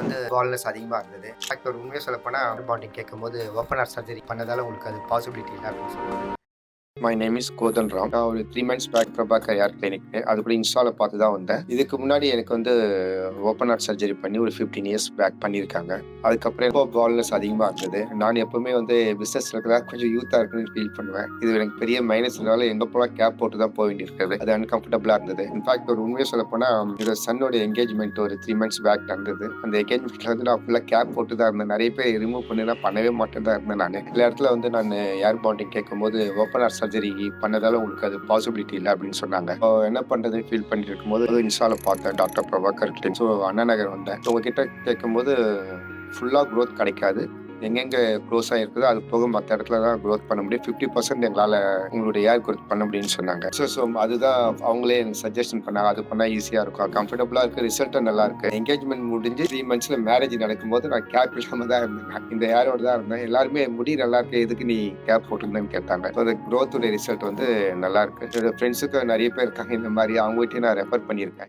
வந்து வால்னஸ் அதிகமா இருந்தது. டாக்டர் உண்மையா சொல்லப்போனா பாண்டிங் கேட்கும்போது ஓப்பன் ஹார்ட் சர்ஜரி பண்ணதால உங்களுக்கு அது பாசிபிலிட்டி இல்ல அப்படின்னு சொன்னாங்க. My name is Gothan Ram. நான் ஒரு 3 months back Prabhakar air clinic அது கூட இன்ஸ்டால பார்த்து தான் வந்தேன். இதுக்கு முன்னாடி எனக்கு வந்து ஓப்பன் ஹார்ட் சர்ஜரி பண்ணி ஒரு 15 இயர்ஸ் பேக் பண்ணியிருக்காங்க. அதுக்கப்புறம் இப்போ பால்னஸ் அதிகமா இருந்தது. நான் எப்பவுமே வந்து பிசினஸ்ல இருக்கிறதா கொஞ்சம் யூத்தா இருக்குன்னு ஃபீல் பண்ணுவேன். இது எனக்கு பெரிய மைனஸ்னால எங்க போலாம் கேப் போட்டு தான் போக வேண்டியிருக்குது. அது அன்கம்ஃபர்டபுளா இருந்தது. இன்ஃபேக்ட் ஒரு உண்மையை சொல்லப்போனா என்னோட சன்னோட என்கேஜ்மெண்ட் ஒரு 3 மந்த்ஸ் பேக் நடந்தது. அந்த என்கேஜ்மெண்ட்ல வந்து நான் ஃபுல்லா கேப் போட்டு தான் இருந்தேன். நிறைய பேர் ரிமூவ் பண்ணி பண்ணவே மாட்டேன் தான் இருந்தேன் நானு. சில இடத்துல வந்து நான் ஏர் பாண்டிங் கேட்கும்போது ஓப்பன் ஹார்ட் சர்ஜரி பண்ணதால உங்களுக்கு அது பாசிபிலிட்டி இல்லை அப்படின்னு சொன்னாங்க. என்ன பண்றதுன்னு ஃபீல் பண்ணிட்டு இருக்கும்போது இன்ஸ்டால பார்த்தேன் டாக்டர் பிரபாகர் கிட்ட. ஸோ அண்ணா நகர் வந்தேன். உங்ககிட்ட கேட்கும்போது ஃபுல்லா க்ரோத் கிடைக்காது. எங்கெங்க க்ளோஸ் ஆகிருக்குதோ அது போக மற்ற இடத்துல தான் க்ரோத் பண்ண முடியும். 50% எங்களால் உங்களுடைய ஏர் க்ரோத் பண்ண முடியும்னு சொன்னாங்க. ஸோ அதுதான் அவங்களே எனக்கு சஜஷன் பண்ணாங்க. அது பண்ணால் ஈஸியாக இருக்கும், கம்ஃபர்டபுளாக இருக்குது, ரிசல்ட்டும் நல்லா இருக்கு. என்கேஜ்மெண்ட் முடிஞ்சு 3 மந்த்ஸில் மேரேஜ் நடக்கும்போது நான் கேப் இல்லாமல் தான் இருந்தேன். இந்த ஏரோட தான் இருந்தேன். எல்லாருமே முடி நல்லா இருக்கு, எதுக்கு நீ கேப் போட்டுருந்தேன்னு கேட்டாங்க. ஸோ அந்த க்ரோத்துடைய ரிசல்ட் வந்து நல்லா இருக்கு. என்னோட ஃப்ரெண்ட்ஸுக்கு நிறைய பேர் இருக்காங்க இந்த மாதிரி, அவங்ககிட்டயும் நான் ரெஃபர் பண்ணியிருக்கேன்.